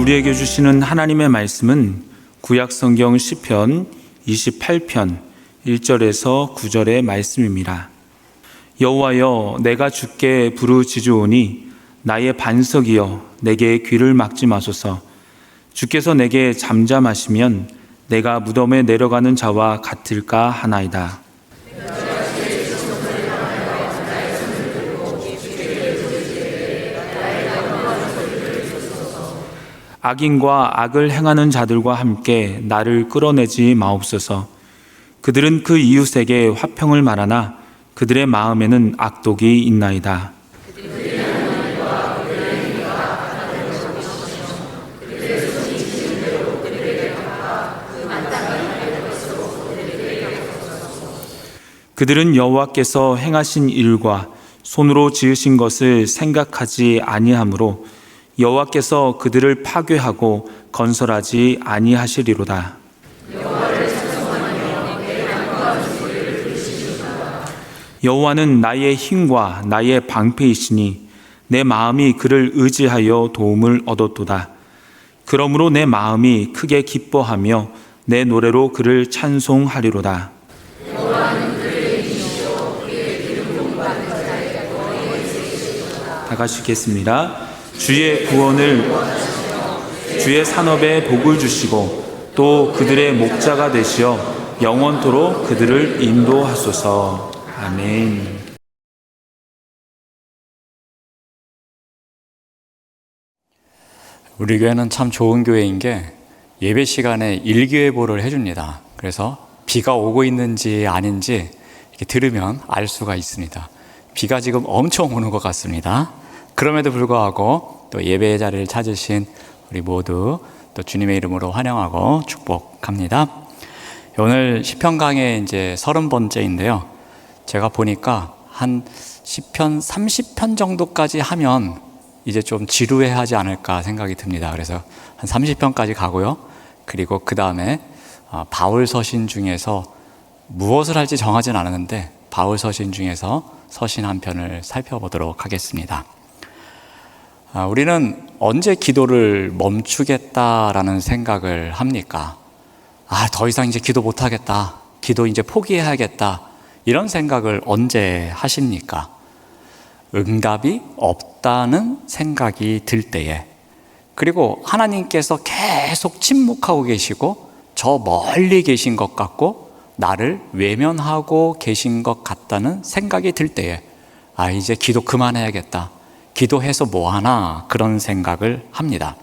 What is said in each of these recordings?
우리에게 주시는 하나님의 말씀은 구약 성경 시편 28편 1절에서 9절의 말씀입니다. 여호와여, 내가 주께 부르짖으오니 나의 반석이여, 내게 귀를 막지 마소서. 주께서 내게 잠잠하시면 내가 무덤에 내려가는 자와 같을까 하나이다. 악인과 악을 행하는 자들과 함께 나를 끌어내지 마옵소서. 그들은 그 이웃에게 화평을 말하나 그들의 마음에는 악독이 있나이다. 그들은 여호와께서 행하신 일과 손으로 지으신 것을 생각하지 아니하므로 여호와께서 그들을 파괴하고 건설하지 아니하시리로다. 여호와는 나의 힘과 나의 방패이시니 내 마음이 그를 의지하여 도움을 얻었도다. 그러므로 내 마음이 크게 기뻐하며 내 노래로 그를 찬송하리로다. 다 같이 읽겠습니다. 주의 구원을, 주의 산업에 복을 주시고 또 그들의 목자가 되시어 영원토록 그들을 인도하소서. 아멘. 우리 교회는 참 좋은 교회인 게 예배 시간에 일기예보를 해줍니다. 그래서 비가 오고 있는지 아닌지 이렇게 들으면 알 수가 있습니다. 비가 지금 엄청 오는 것 같습니다. 그럼에도 불구하고 또 예배의 자리를 찾으신 우리 모두 또 주님의 이름으로 환영하고 축복합니다. 오늘 시편 강의 이제 30번째인데요. 제가 보니까 한 시편 30편 정도까지 하면 이제 좀 지루해하지 않을까 생각이 듭니다. 그래서 한 30편까지 가고요. 그리고 그 다음에 바울 서신 중에서 무엇을 할지 정하진 않았는데 바울 서신 중에서 서신 한 편을 살펴보도록 하겠습니다. 우리는 언제 기도를 멈추겠다라는 생각을 합니까? 더 이상 이제 기도 못하겠다. 기도 이제 포기해야겠다. 이런 생각을 언제 하십니까? 응답이 없다는 생각이 들 때에, 그리고 하나님께서 계속 침묵하고 계시고 저 멀리 계신 것 같고 나를 외면하고 계신 것 같다는 생각이 들 때에 이제 기도 그만해야겠다. 기도해서 뭐하나 그런 생각을 합니다.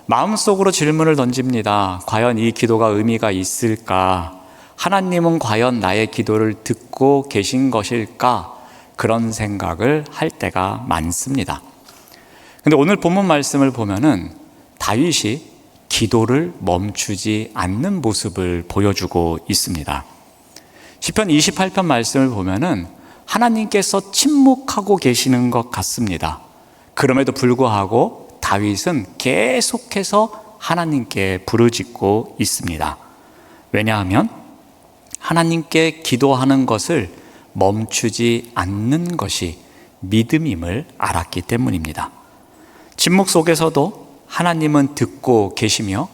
마음속으로 질문을 던집니다. 과연 이 기도가 의미가 있을까? 하나님은 과연 나의 기도를 듣고 계신 것일까? 그런 생각을 할 때가 많습니다. 근데 오늘 본문 말씀을 보면은 다윗이 기도를 멈추지 않는 모습을 보여주고 있습니다. 시편 28편 말씀을 보면은 하나님께서 침묵하고 계시는 것 같습니다. 그럼에도 불구하고 다윗은 계속해서 하나님께 부르짖고 있습니다. 왜냐하면 하나님께 기도하는 것을 멈추지 않는 것이 믿음임을 알았기 때문입니다. 침묵 속에서도 하나님은 듣고 계시며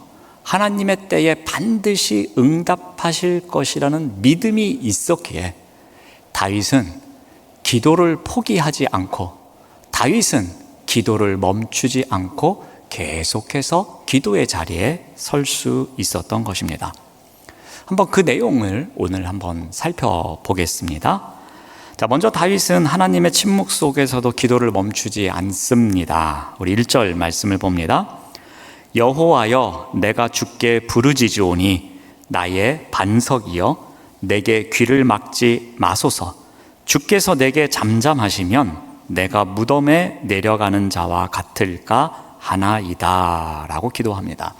하나님의 때에 반드시 응답하실 것이라는 믿음이 있었기에 다윗은 기도를 포기하지 않고, 다윗은 기도를 멈추지 않고 계속해서 기도의 자리에 설 수 있었던 것입니다. 한번 그 내용을 오늘 한번 살펴보겠습니다. 자, 먼저 다윗은 하나님의 침묵 속에서도 기도를 멈추지 않습니다. 우리 1절 말씀을 봅니다. 여호와여, 내가 주께 부르짖으오니 나의 반석이여, 내게 귀를 막지 마소서. 주께서 내게 잠잠하시면 내가 무덤에 내려가는 자와 같을까 하나이다 라고 기도합니다.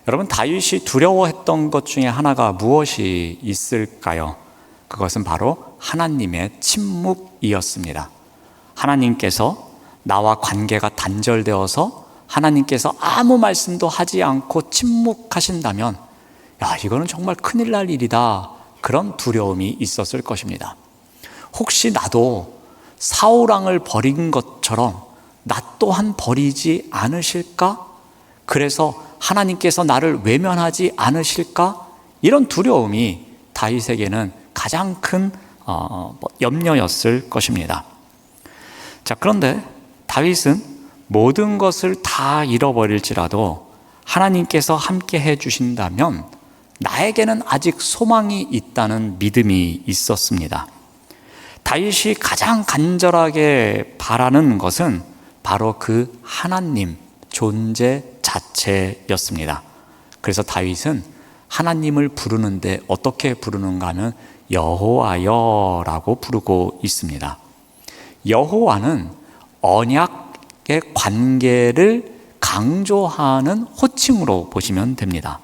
여러분, 다윗이 두려워했던 것 중에 하나가 무엇이 있을까요? 그것은 바로 하나님의 침묵이었습니다. 하나님께서 나와 관계가 단절되어서 하나님께서 아무 말씀도 하지 않고 침묵하신다면 이거는 정말 큰일 날 일이다. 그런 두려움이 있었을 것입니다. 혹시 나도 사울왕을 버린 것처럼 나 또한 버리지 않으실까? 그래서 하나님께서 나를 외면하지 않으실까? 이런 두려움이 다윗에게는 가장 큰 염려였을 것입니다. 자, 그런데 다윗은 모든 것을 다 잃어버릴지라도 하나님께서 함께 해주신다면 나에게는 아직 소망이 있다는 믿음이 있었습니다. 다윗이 가장 간절하게 바라는 것은 바로 그 하나님 존재 자체였습니다. 그래서 다윗은 하나님을 부르는데 어떻게 부르는가 하면 여호와여라고 부르고 있습니다. 여호와는 언약의 관계를 강조하는 호칭으로 보시면 됩니다.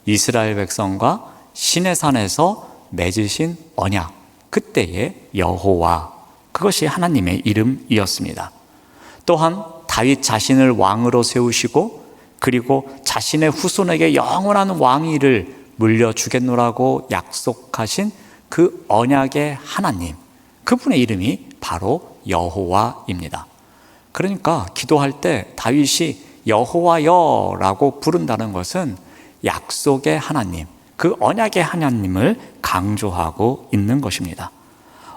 이스라엘 백성과 시내산에서 맺으신 언약, 그때의 여호와, 그것이 하나님의 이름이었습니다. 또한 다윗 자신을 왕으로 세우시고 그리고 자신의 후손에게 영원한 왕위를 물려주겠노라고 약속하신 그 언약의 하나님, 그분의 이름이 바로 여호와입니다. 그러니까 기도할 때 다윗이 여호와여라고 부른다는 것은 약속의 하나님, 그 언약의 하나님을 강조하고 있는 것입니다.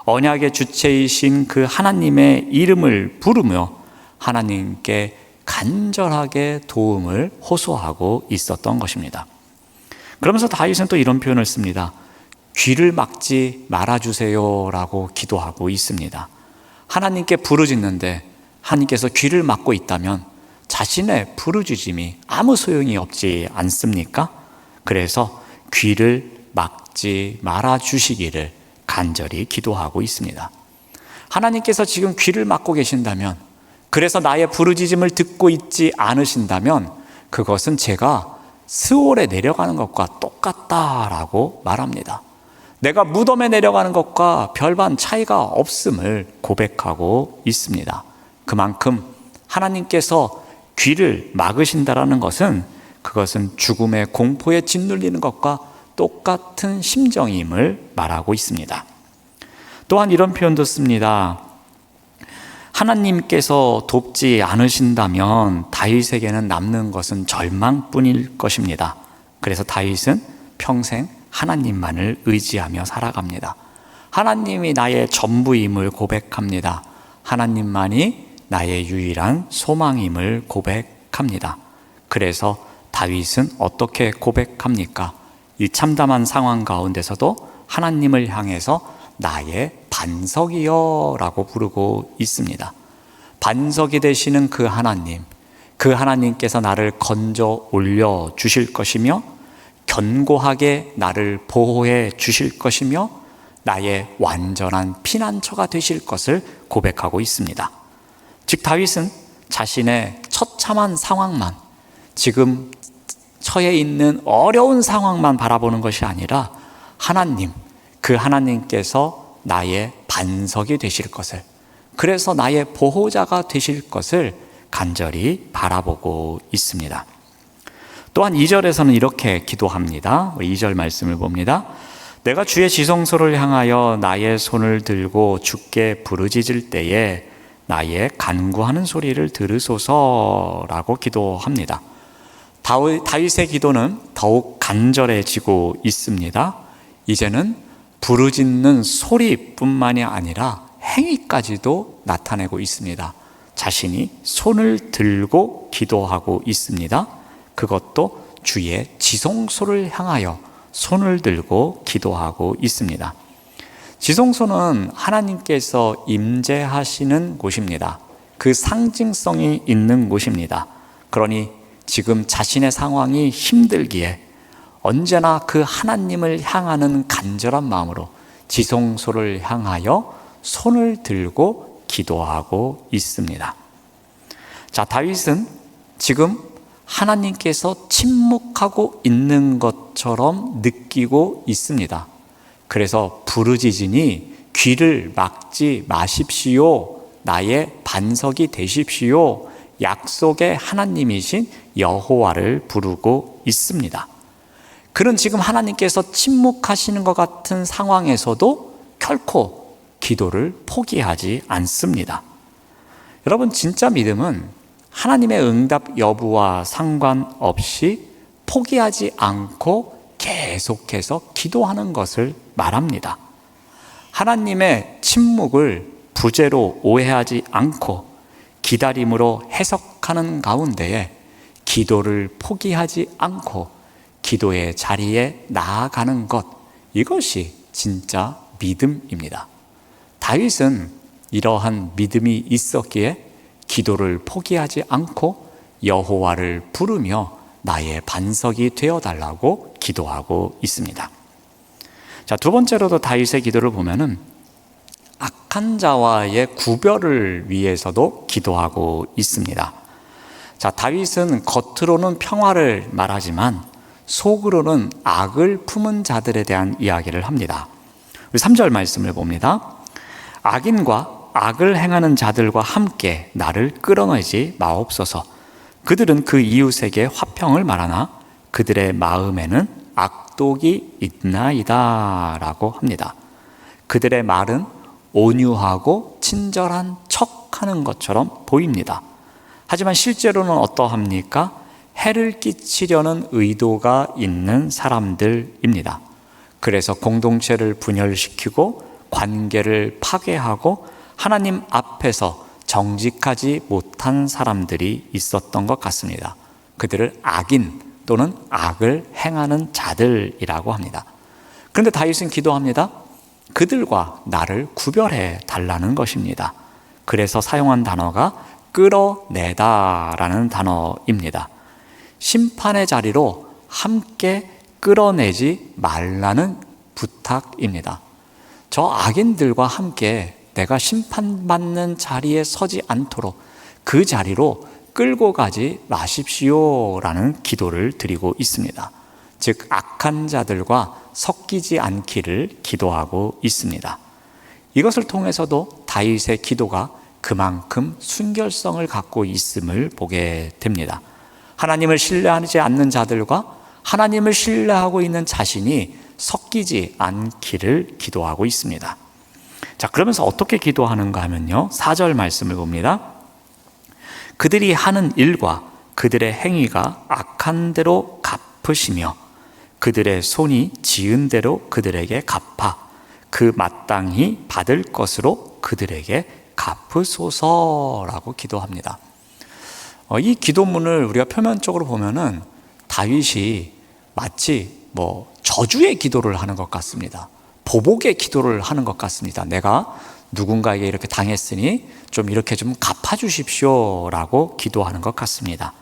언약의 주체이신 그 하나님의 이름을 부르며 하나님께 간절하게 도움을 호소하고 있었던 것입니다. 그러면서 다윗은 또 이런 표현을 씁니다. 귀를 막지 말아주세요 라고 기도하고 있습니다. 하나님께 부르짖는데 하나님께서 귀를 막고 있다면 자신의 부르짖음이 아무 소용이 없지 않습니까? 그래서 귀를 막지 말아주시기를 간절히 기도하고 있습니다. 하나님께서 지금 귀를 막고 계신다면, 그래서 나의 부르짖음을 듣고 있지 않으신다면 그것은 제가 스올에 내려가는 것과 똑같다라고 말합니다. 내가 무덤에 내려가는 것과 별반 차이가 없음을 고백하고 있습니다. 그만큼 하나님께서 귀를 막으신다라는 것은 그것은 죽음의 공포에 짓눌리는 것과 똑같은 심정임을 말하고 있습니다. 또한 이런 표현도 씁니다. 하나님께서 돕지 않으신다면 다윗에게는 남는 것은 절망뿐일 것입니다. 그래서 다윗은 평생 하나님만을 의지하며 살아갑니다. 하나님이 나의 전부임을 고백합니다. 하나님만이 나의 유일한 소망임을 고백합니다. 그래서 다윗은 어떻게 고백합니까? 이 참담한 상황 가운데서도 하나님을 향해서 나의 반석이여 라고 부르고 있습니다. 반석이 되시는 그 하나님, 그 하나님께서 나를 건져 올려 주실 것이며 견고하게 나를 보호해 주실 것이며 나의 완전한 피난처가 되실 것을 고백하고 있습니다. 즉 다윗은 자신의 처참한 상황만, 지금 처해 있는 어려운 상황만 바라보는 것이 아니라 하나님, 그 하나님께서 나의 반석이 되실 것을, 그래서 나의 보호자가 되실 것을 간절히 바라보고 있습니다. 또한 2절에서는 이렇게 기도합니다. 우리 2절 말씀을 봅니다. 내가 주의 지성소를 향하여 나의 손을 들고 주께 부르짖을 때에 나의 간구하는 소리를 들으소서라고 기도합니다. 다윗의 기도는 더욱 간절해지고 있습니다. 이제는 부르짖는 소리뿐만이 아니라 행위까지도 나타내고 있습니다. 자신이 손을 들고 기도하고 있습니다. 그것도 주의 지성소를 향하여 손을 들고 기도하고 있습니다. 지성소는 하나님께서 임재하시는 곳입니다. 그 상징성이 있는 곳입니다. 그러니 지금 자신의 상황이 힘들기에 언제나 그 하나님을 향하는 간절한 마음으로 지성소를 향하여 손을 들고 기도하고 있습니다. 자, 다윗은 지금 하나님께서 침묵하고 있는 것처럼 느끼고 있습니다. 그래서 부르짖으니 귀를 막지 마십시오. 나의 반석이 되십시오. 약속의 하나님이신 여호와를 부르고 있습니다. 그는 지금 하나님께서 침묵하시는 것 같은 상황에서도 결코 기도를 포기하지 않습니다. 여러분, 진짜 믿음은 하나님의 응답 여부와 상관없이 포기하지 않고 계속해서 기도하는 것을 말합니다. 하나님의 침묵을 부재로 오해하지 않고 기다림으로 해석하는 가운데에 기도를 포기하지 않고 기도의 자리에 나아가는 것, 이것이 진짜 믿음입니다. 다윗은 이러한 믿음이 있었기에 기도를 포기하지 않고 여호와를 부르며 나의 반석이 되어달라고 기도하고 있습니다. 자, 두 번째로도 다윗의 기도를 보면은 악한 자와의 구별을 위해서도 기도하고 있습니다. 자, 다윗은 겉으로는 평화를 말하지만 속으로는 악을 품은 자들에 대한 이야기를 합니다. 3절 말씀을 봅니다. 악인과 악을 행하는 자들과 함께 나를 끌어내지 마옵소서. 그들은 그 이웃에게 화평을 말하나 그들의 마음에는 악독이 있나이다 라고 합니다. 그들의 말은 온유하고 친절한 척하는 것처럼 보입니다. 하지만 실제로는 어떠합니까? 해를 끼치려는 의도가 있는 사람들입니다. 그래서 공동체를 분열시키고 관계를 파괴하고 하나님 앞에서 정직하지 못한 사람들이 있었던 것 같습니다. 그들을 악인 또는 악을 행하는 자들이라고 합니다. 그런데 다윗은 기도합니다. 그들과 나를 구별해 달라는 것입니다. 그래서 사용한 단어가 끌어내다라는 단어입니다. 심판의 자리로 함께 끌어내지 말라는 부탁입니다. 저 악인들과 함께 내가 심판받는 자리에 서지 않도록 그 자리로 끌고 가지 마십시오라는 기도를 드리고 있습니다. 즉 악한 자들과 섞이지 않기를 기도하고 있습니다. 이것을 통해서도 다윗의 기도가 그만큼 순결성을 갖고 있음을 보게 됩니다. 하나님을 신뢰하지 않는 자들과 하나님을 신뢰하고 있는 자신이 섞이지 않기를 기도하고 있습니다. 자, 그러면서 어떻게 기도하는가 하면요, 4절 말씀을 봅니다. 그들이 하는 일과 그들의 행위가 악한 대로 갚으시며 그들의 손이 지은 대로 그들에게 갚아 그 마땅히 받을 것으로 그들에게 갚으소서라고 기도합니다. 이 기도문을 우리가 표면적으로 보면은 다윗이 마치 저주의 기도를 하는 것 같습니다. 보복의 기도를 하는 것 같습니다. 내가 누군가에게 이렇게 당했으니 좀 이렇게 좀 갚아주십시오라고 기도하는 것 같습니다.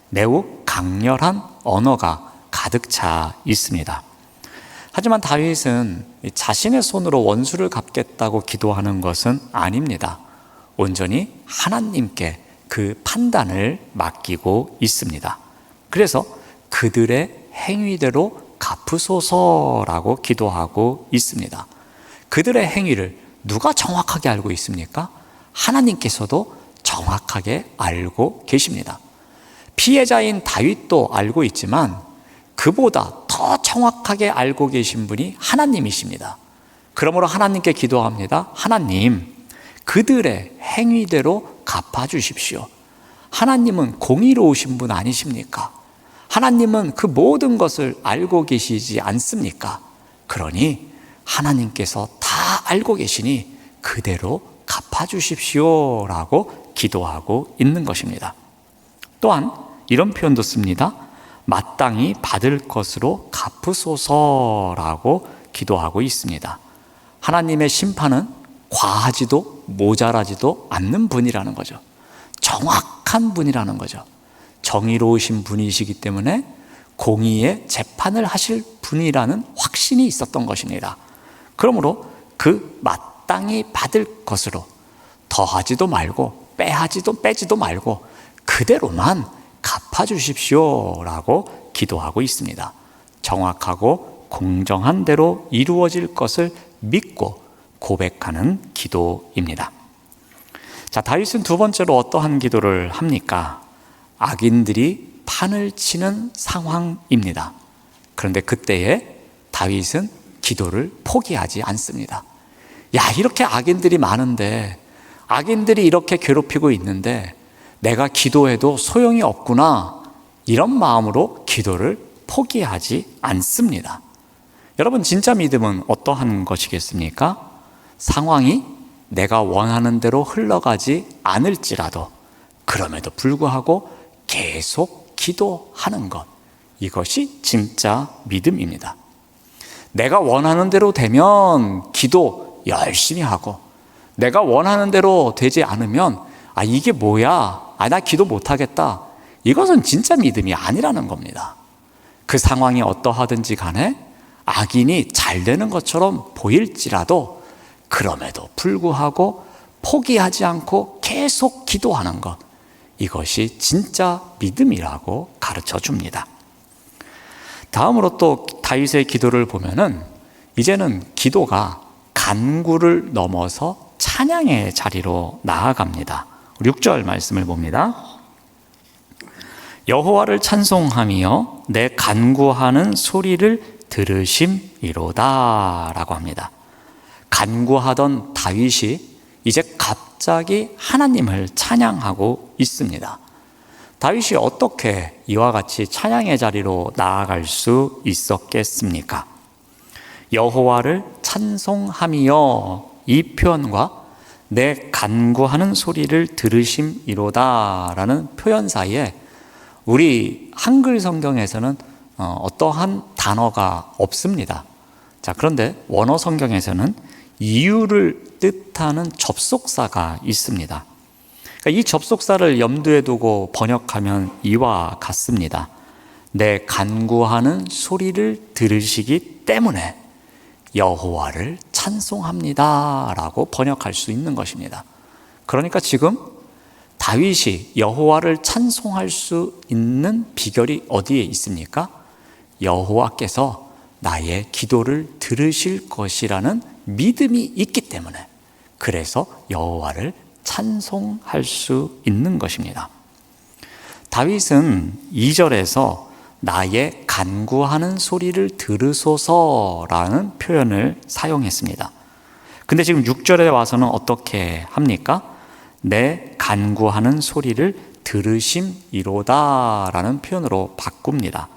매우 강렬한 언어가 가득 차 있습니다. 하지만 다윗은 자신의 손으로 원수를 갚겠다고 기도하는 것은 아닙니다. 온전히 하나님께 그 판단을 맡기고 있습니다. 그래서 그들의 행위대로 갚으소서라고 기도하고 있습니다. 그들의 행위를 누가 정확하게 알고 있습니까? 하나님께서도 정확하게 알고 계십니다. 피해자인 다윗도 알고 있지만 그보다 더 정확하게 알고 계신 분이 하나님이십니다. 그러므로 하나님께 기도합니다. 하나님, 그들의 행위대로 갚아주십시오. 하나님은 공의로우신 분 아니십니까? 하나님은 그 모든 것을 알고 계시지 않습니까? 그러니 하나님께서 다 알고 계시니 그대로 갚아주십시오라고 기도하고 있는 것입니다. 또한 이런 표현도 씁니다. 마땅히 받을 것으로 갚으소서라고 기도하고 있습니다. 하나님의 심판은 과하지도 모자라지도 않는 분이라는 거죠. 정확한 분이라는 거죠. 정의로우신 분이시기 때문에 공의의 재판을 하실 분이라는 확신이 있었던 것입니다. 그러므로 그 마땅히 받을 것으로 더하지도 말고 빼지도 말고 그대로만 갚아주십시오라고 기도하고 있습니다. 정확하고 공정한 대로 이루어질 것을 믿고 고백하는 기도입니다. 자, 다윗은 두 번째로 어떠한 기도를 합니까? 악인들이 판을 치는 상황입니다. 그런데 그때에 다윗은 기도를 포기하지 않습니다. 야, 이렇게 악인들이 많은데, 악인들이 이렇게 괴롭히고 있는데 내가 기도해도 소용이 없구나, 이런 마음으로 기도를 포기하지 않습니다. 여러분, 진짜 믿음은 어떠한 것이겠습니까? 상황이 내가 원하는 대로 흘러가지 않을지라도 그럼에도 불구하고 계속 기도하는 것, 이것이 진짜 믿음입니다. 내가 원하는 대로 되면 기도 열심히 하고, 내가 원하는 대로 되지 않으면 이게 뭐야, 나 기도 못하겠다, 이것은 진짜 믿음이 아니라는 겁니다. 그 상황이 어떠하든지 간에 악인이 잘 되는 것처럼 보일지라도 그럼에도 불구하고 포기하지 않고 계속 기도하는 것, 이것이 진짜 믿음이라고 가르쳐 줍니다. 다음으로 또 다윗의 기도를 보면은 이제는 기도가 간구를 넘어서 찬양의 자리로 나아갑니다. 6절 말씀을 봅니다. 여호와를 찬송하며 내 간구하는 소리를 들으심이로다 라고 합니다. 간구하던 다윗이 이제 갑자기 하나님을 찬양하고 있습니다. 다윗이 어떻게 이와 같이 찬양의 자리로 나아갈 수 있었겠습니까? 여호와를 찬송하며, 이 표현과 내 간구하는 소리를 들으심이로다 라는 표현 사이에 우리 한글 성경에서는 어떠한 단어가 없습니다. 자, 그런데 원어 성경에서는 이유를 뜻하는 접속사가 있습니다. 그러니까 이 접속사를 염두에 두고 번역하면 이와 같습니다. 내 간구하는 소리를 들으시기 때문에 여호와를 찬송합니다 라고 번역할 수 있는 것입니다. 그러니까 지금 다윗이 여호와를 찬송할 수 있는 비결이 어디에 있습니까? 여호와께서 나의 기도를 들으실 것이라는 믿음이 있기 때문에, 그래서 여호와를 찬송할 수 있는 것입니다. 다윗은 2절에서 나의 간구하는 소리를 들으소서라는 표현을 사용했습니다. 근데 지금 6절에 와서는 어떻게 합니까? 내 간구하는 소리를 들으심이로다라는 표현으로 바꿉니다.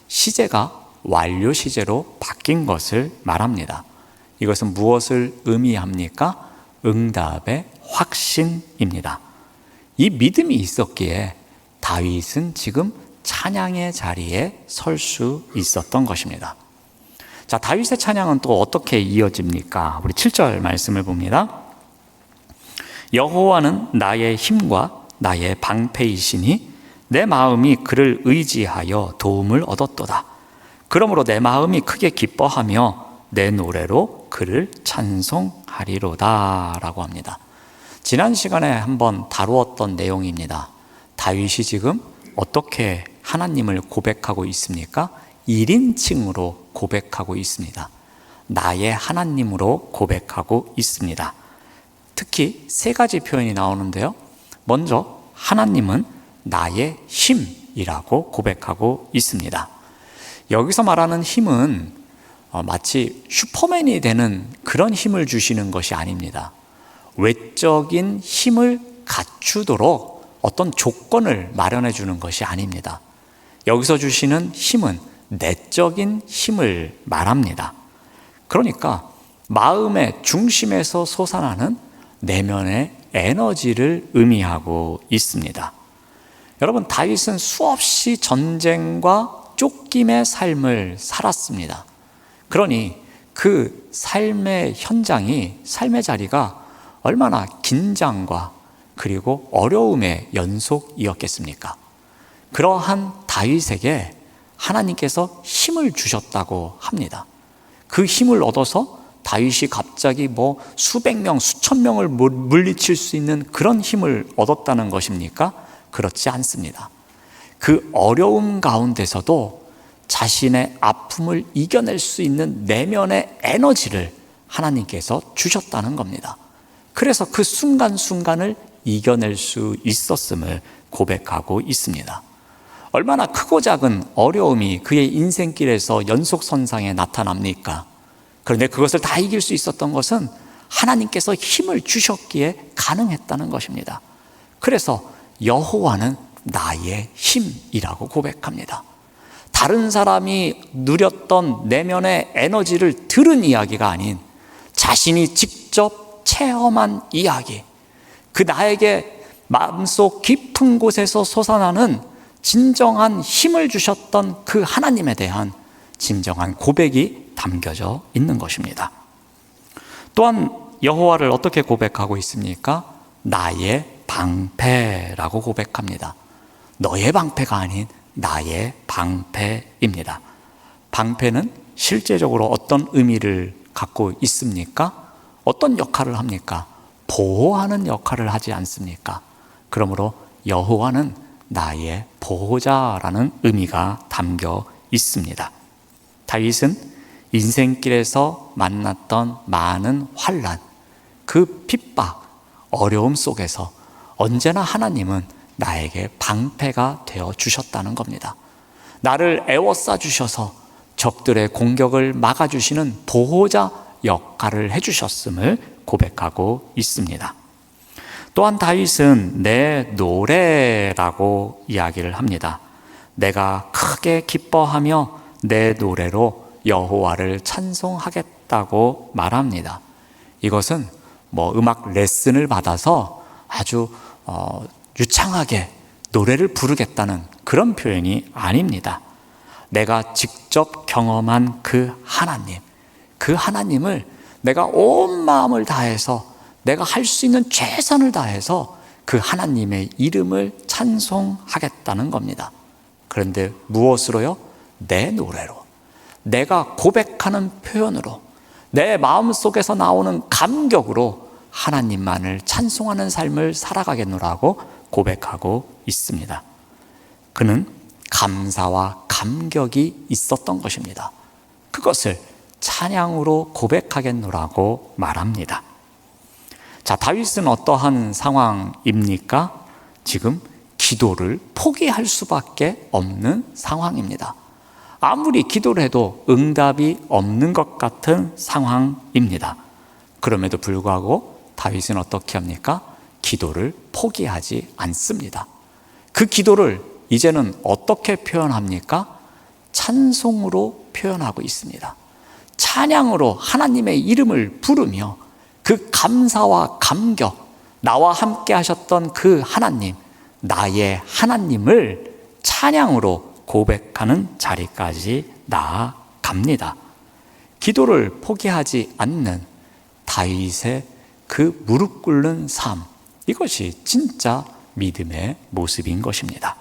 시제가 완료 시제로 바뀐 것을 말합니다. 이것은 무엇을 의미합니까? 응답의 확신입니다. 이 믿음이 있었기에 다윗은 지금 찬양의 자리에 설 수 있었던 것입니다. 자, 다윗의 찬양은 또 어떻게 이어집니까? 우리 7절 말씀을 봅니다. 여호와는 나의 힘과 나의 방패이시니 내 마음이 그를 의지하여 도움을 얻었도다. 그러므로 내 마음이 크게 기뻐하며 내 노래로 그를 찬송하리로다 라고 합니다. 지난 시간에 한번 다루었던 내용입니다. 다윗이 지금 어떻게 하나님을 고백하고 있습니까? 1인칭으로 고백하고 있습니다. 나의 하나님으로 고백하고 있습니다. 특히 세 가지 표현이 나오는데요. 먼저 하나님은 나의 힘이라고 고백하고 있습니다. 여기서 말하는 힘은 마치 슈퍼맨이 되는 그런 힘을 주시는 것이 아닙니다. 외적인 힘을 갖추도록 어떤 조건을 마련해 주는 것이 아닙니다. 여기서 주시는 힘은 내적인 힘을 말합니다. 그러니까 마음의 중심에서 솟아나는 내면의 에너지를 의미하고 있습니다. 여러분, 다윗은 수없이 전쟁과 쫓김의 삶을 살았습니다. 그러니 그 삶의 현장이, 삶의 자리가 얼마나 긴장과 그리고 어려움의 연속이었겠습니까? 그러한 다윗에게 하나님께서 힘을 주셨다고 합니다. 그 힘을 얻어서 다윗이 갑자기 수백 명, 수천 명을 물리칠 수 있는 그런 힘을 얻었다는 것입니까? 그렇지 않습니다. 그 어려움 가운데서도 자신의 아픔을 이겨낼 수 있는 내면의 에너지를 하나님께서 주셨다는 겁니다. 그래서 그 순간순간을 이겨낼 수 있었음을 고백하고 있습니다. 얼마나 크고 작은 어려움이 그의 인생길에서 연속선상에 나타납니까? 그런데 그것을 다 이길 수 있었던 것은 하나님께서 힘을 주셨기에 가능했다는 것입니다. 그래서 여호와는 나의 힘이라고 고백합니다. 다른 사람이 누렸던 내면의 에너지를 들은 이야기가 아닌 자신이 직접 체험한 이야기, 그 나에게 마음속 깊은 곳에서 솟아나는 진정한 힘을 주셨던 그 하나님에 대한 진정한 고백이 담겨져 있는 것입니다. 또한 여호와를 어떻게 고백하고 있습니까? 나의 방패라고 고백합니다. 너의 방패가 아닌 나의 방패입니다. 방패는 실제적으로 어떤 의미를 갖고 있습니까? 어떤 역할을 합니까? 보호하는 역할을 하지 않습니까? 그러므로 여호와는 나의 보호자라는 의미가 담겨 있습니다. 다윗은 인생길에서 만났던 많은 환난, 그 핍박, 어려움 속에서 언제나 하나님은 나에게 방패가 되어 주셨다는 겁니다. 나를 에워싸 주셔서 적들의 공격을 막아주시는 보호자 역할을 해주셨음을 고백하고 있습니다. 또한 다윗은 내 노래라고 이야기를 합니다. 내가 크게 기뻐하며 내 노래로 여호와를 찬송하겠다고 말합니다. 이것은 음악 레슨을 받아서 아주 유창하게 노래를 부르겠다는 그런 표현이 아닙니다. 내가 직접 경험한 그 하나님을 내가 온 마음을 다해서 내가 할 수 있는 최선을 다해서 그 하나님의 이름을 찬송하겠다는 겁니다. 그런데 무엇으로요? 내 노래로, 내가 고백하는 표현으로, 내 마음속에서 나오는 감격으로 하나님만을 찬송하는 삶을 살아가겠노라고 고백하고 있습니다. 그는 감사와 감격이 있었던 것입니다. 그것을 찬양으로 고백하겠노라고 말합니다. 자, 다윗은 어떠한 상황입니까? 지금 기도를 포기할 수밖에 없는 상황입니다. 아무리 기도를 해도 응답이 없는 것 같은 상황입니다. 그럼에도 불구하고 다윗은 어떻게 합니까? 기도를 포기하지 않습니다. 그 기도를 이제는 어떻게 표현합니까? 찬송으로 표현하고 있습니다. 찬양으로 하나님의 이름을 부르며 그 감사와 감격, 나와 함께 하셨던 그 하나님, 나의 하나님을 찬양으로 고백하는 자리까지 나아갑니다. 기도를 포기하지 않는 다윗의 그 무릎 꿇는 삶, 이것이 진짜 믿음의 모습인 것입니다.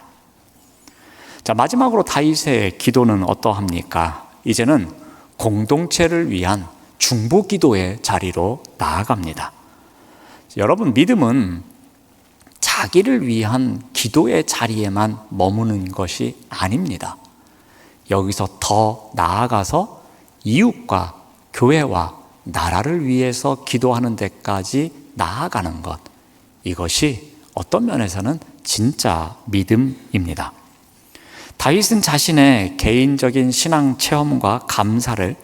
자, 마지막으로 다윗의 기도는 어떠합니까? 이제는 공동체를 위한 중보 기도의 자리로 나아갑니다. 여러분, 믿음은 자기를 위한 기도의 자리에만 머무는 것이 아닙니다. 여기서 더 나아가서 이웃과 교회와 나라를 위해서 기도하는 데까지 나아가는 것, 이것이 어떤 면에서는 진짜 믿음입니다. 다윗은 자신의 개인적인 신앙 체험과 감사를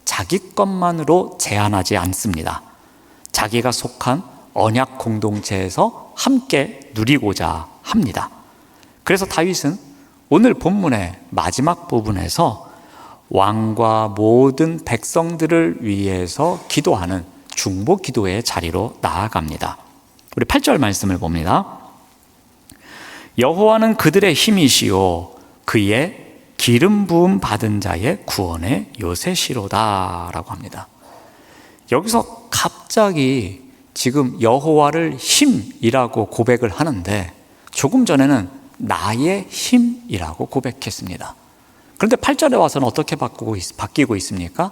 자기 것만으로 제한하지 않습니다. 자기가 속한 언약 공동체에서 함께 누리고자 합니다. 그래서 다윗은 오늘 본문의 마지막 부분에서 왕과 모든 백성들을 위해서 기도하는 중보 기도의 자리로 나아갑니다. 우리 8절 말씀을 봅니다. 여호와는 그들의 힘이시요 그의 기름 부음 받은 자의 구원의 요새시로다 라고 합니다. 여기서 갑자기 지금 여호와를 힘이라고 고백을 하는데 조금 전에는 나의 힘이라고 고백했습니다. 그런데 8절에 와서는 어떻게 바뀌고 있습니까?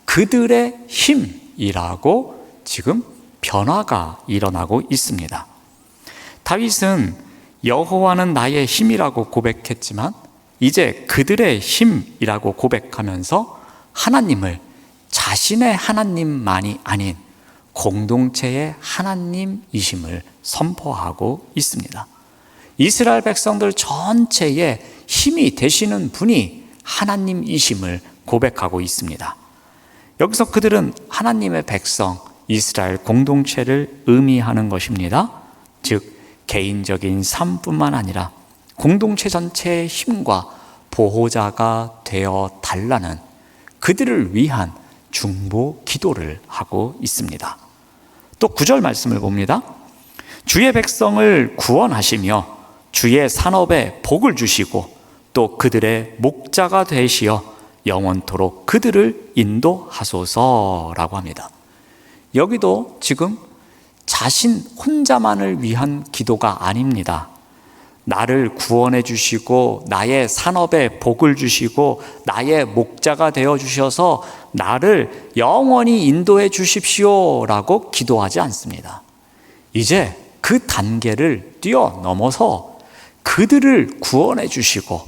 그들의 힘이라고 지금 변화가 일어나고 있습니다. 다윗은 여호와는 나의 힘이라고 고백했지만 이제 그들의 힘이라고 고백하면서 하나님을 자신의 하나님만이 아닌 공동체의 하나님이심을 선포하고 있습니다. 이스라엘 백성들 전체의 힘이 되시는 분이 하나님이심을 고백하고 있습니다. 여기서 그들은 하나님의 백성, 이스라엘 공동체를 의미하는 것입니다. 즉 개인적인 삶뿐만 아니라 공동체 전체의 힘과 보호자가 되어 달라는 그들을 위한 중보 기도를 하고 있습니다. 또 9절 말씀을 봅니다. 주의 백성을 구원하시며 주의 산업에 복을 주시고 또 그들의 목자가 되시어 영원토록 그들을 인도하소서라고 합니다. 여기도 지금 자신 혼자만을 위한 기도가 아닙니다. 나를 구원해 주시고 나의 산업에 복을 주시고 나의 목자가 되어 주셔서 나를 영원히 인도해 주십시오라고 기도하지 않습니다. 이제 그 단계를 뛰어넘어서 그들을 구원해 주시고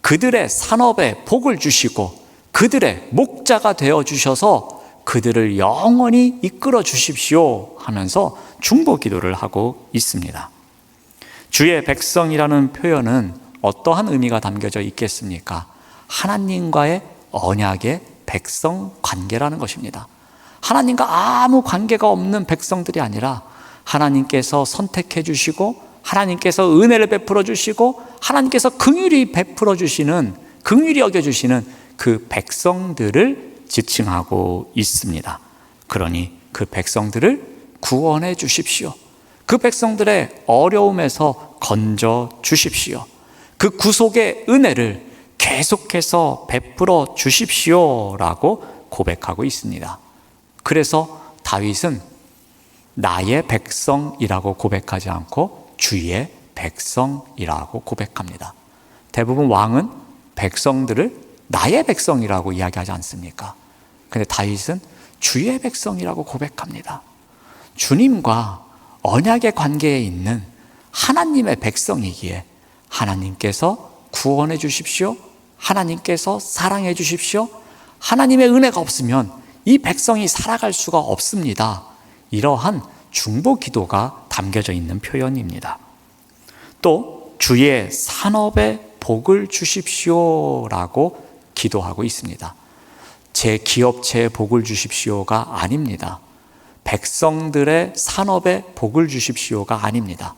그들의 산업에 복을 주시고 그들의 목자가 되어 주셔서 그들을 영원히 이끌어 주십시오 하면서 중보 기도를 하고 있습니다. 주의 백성이라는 표현은 어떠한 의미가 담겨져 있겠습니까? 하나님과의 언약의 백성 관계라는 것입니다. 하나님과 아무 관계가 없는 백성들이 아니라 하나님께서 선택해 주시고 하나님께서 은혜를 베풀어 주시고 하나님께서 긍휼히 베풀어 주시는, 긍휼히 여겨 주시는 그 백성들을 지칭하고 있습니다. 그러니 그 백성들을 구원해 주십시오. 그 백성들의 어려움에서 건져 주십시오. 그 구속의 은혜를 계속해서 베풀어 주십시오라고 고백하고 있습니다. 그래서 다윗은 나의 백성이라고 고백하지 않고 주의 백성이라고 고백합니다. 대부분 왕은 백성들을 나의 백성이라고 이야기하지 않습니까? 근데 다윗은 주의 백성이라고 고백합니다. 주님과 언약의 관계에 있는 하나님의 백성이기에 하나님께서 구원해 주십시오. 하나님께서 사랑해 주십시오. 하나님의 은혜가 없으면 이 백성이 살아갈 수가 없습니다. 이러한 중보 기도가 담겨져 있는 표현입니다. 또 주의 산업에 복을 주십시오라고 기도하고 있습니다. 제 기업체에 복을 주십시오가 아닙니다. 백성들의 산업에 복을 주십시오가 아닙니다.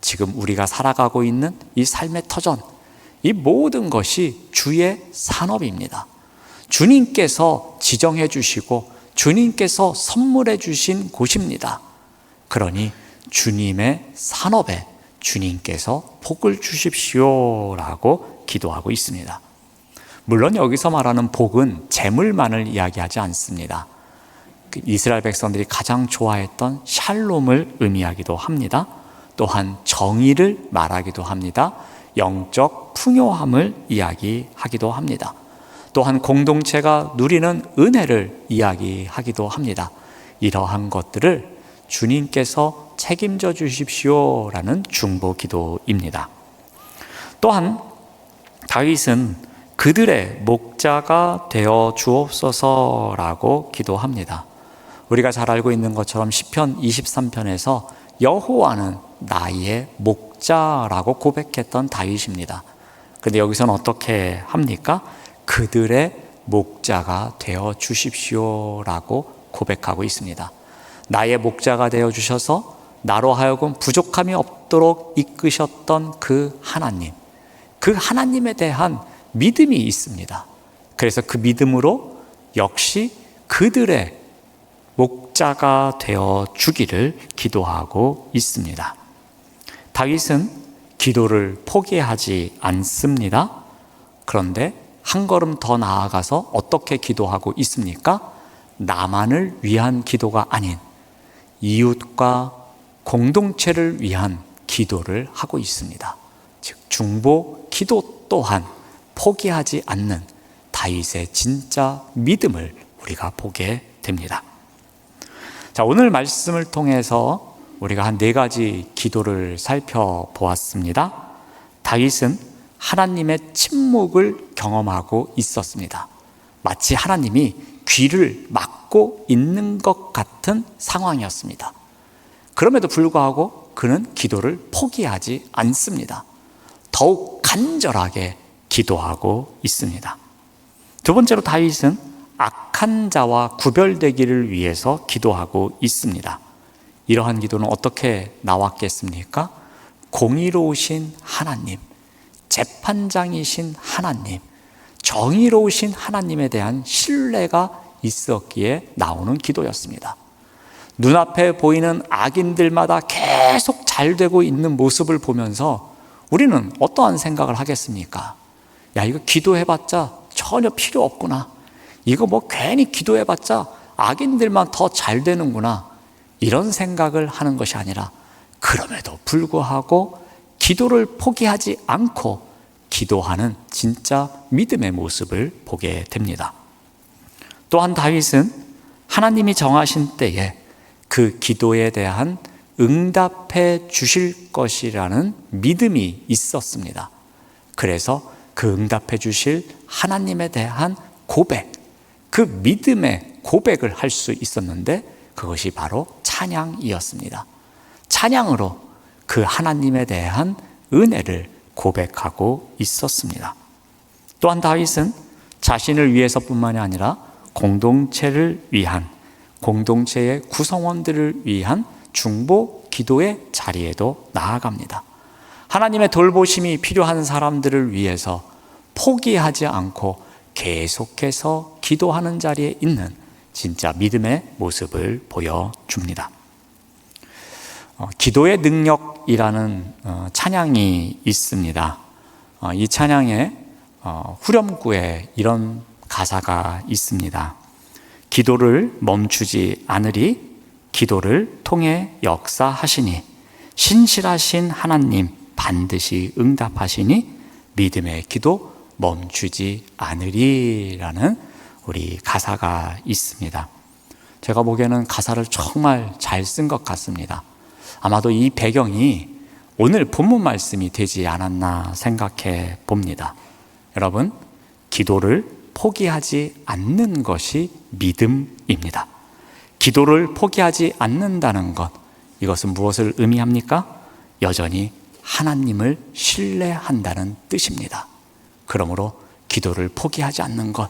지금 우리가 살아가고 있는 이 삶의 터전, 이 모든 것이 주의 산업입니다. 주님께서 지정해 주시고 주님께서 선물해 주신 곳입니다. 그러니 주님의 산업에 주님께서 복을 주십시오라고 기도하고 있습니다. 물론 여기서 말하는 복은 재물만을 이야기하지 않습니다. 이스라엘 백성들이 가장 좋아했던 샬롬을 의미하기도 합니다. 또한 정의를 말하기도 합니다. 영적 풍요함을 이야기하기도 합니다. 또한 공동체가 누리는 은혜를 이야기하기도 합니다. 이러한 것들을 주님께서 책임져 주십시오라는 중보 기도입니다. 또한 다윗은 그들의 목자가 되어 주옵소서라고 기도합니다. 우리가 잘 알고 있는 것처럼 시편 23편에서 여호와는 나의 목자라고 고백했던 다윗입니다. 그런데 여기서는 어떻게 합니까? 그들의 목자가 되어 주십시오라고 고백하고 있습니다. 나의 목자가 되어 주셔서 나로 하여금 부족함이 없도록 이끄셨던 그 하나님, 그 하나님에 대한 믿음이 있습니다. 그래서 그 믿음으로 역시 그들의 목자가 되어 주기를 기도하고 있습니다. 다윗은 기도를 포기하지 않습니다. 그런데 한 걸음 더 나아가서 어떻게 기도하고 있습니까? 나만을 위한 기도가 아닌 이웃과 공동체를 위한 기도를 하고 있습니다. 즉 중보 기도 또한 포기하지 않는 다윗의 진짜 믿음을 우리가 보게 됩니다. 자, 오늘 말씀을 통해서 우리가 한 4가지 기도를 살펴보았습니다. 다윗은 하나님의 침묵을 경험하고 있었습니다. 마치 하나님이 귀를 막고 있는 것 같은 상황이었습니다. 그럼에도 불구하고 그는 기도를 포기하지 않습니다. 더욱 간절하게 기도하고 있습니다. 두 번째로 다윗은 악한 자와 구별되기를 위해서 기도하고 있습니다. 이러한 기도는 어떻게 나왔겠습니까? 공의로우신 하나님, 재판장이신 하나님, 정의로우신 하나님에 대한 신뢰가 있었기에 나오는 기도였습니다. 눈앞에 보이는 악인들마다 계속 잘 되고 있는 모습을 보면서 우리는 어떠한 생각을 하겠습니까? 야, 이거 기도해봤자 전혀 필요 없구나. 이거 뭐 괜히 기도해봤자 악인들만 더 잘 되는구나. 이런 생각을 하는 것이 아니라 그럼에도 불구하고 기도를 포기하지 않고 기도하는 진짜 믿음의 모습을 보게 됩니다. 또한 다윗은 하나님이 정하신 때에 그 기도에 대한 응답해 주실 것이라는 믿음이 있었습니다. 그래서 그 응답해 주실 하나님에 대한 고백, 그 믿음의 고백을 할 수 있었는데 그것이 바로 찬양이었습니다. 찬양으로 그 하나님에 대한 은혜를 고백하고 있었습니다. 또한 다윗은 자신을 위해서뿐만이 아니라 공동체를 위한, 공동체의 구성원들을 위한 중보 기도의 자리에도 나아갑니다. 하나님의 돌보심이 필요한 사람들을 위해서 포기하지 않고 계속해서 기도하는 자리에 있는 진짜 믿음의 모습을 보여줍니다. 기도의 능력이라는 찬양이 있습니다. 이 찬양에 후렴구에 이런 가사가 있습니다. 기도를 멈추지 않으리, 기도를 통해 역사하시니, 신실하신 하나님 반드시 응답하시니, 믿음의 기도 멈추지 않으리라는 우리 가사가 있습니다. 제가 보기에는 가사를 정말 잘 쓴 것 같습니다. 아마도 이 배경이 오늘 본문 말씀이 되지 않았나 생각해 봅니다. 여러분, 기도를 포기하지 않는 것이 믿음입니다. 기도를 포기하지 않는다는 것, 이것은 무엇을 의미합니까? 여전히 하나님을 신뢰한다는 뜻입니다. 그러므로 기도를 포기하지 않는 것,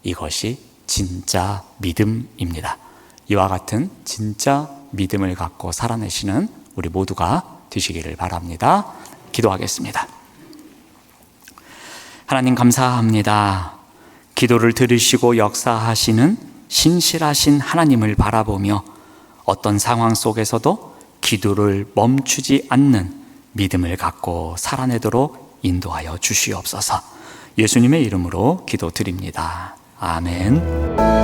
이것이 진짜 믿음입니다. 이와 같은 진짜 믿음을 갖고 살아내시는 우리 모두가 되시기를 바랍니다. 기도하겠습니다. 하나님 감사합니다. 기도를 들으시고 역사하시는 신실하신 하나님을 바라보며 어떤 상황 속에서도 기도를 멈추지 않는 믿음을 갖고 살아내도록 인도하여 주시옵소서. 예수님의 이름으로 기도드립니다. 아멘.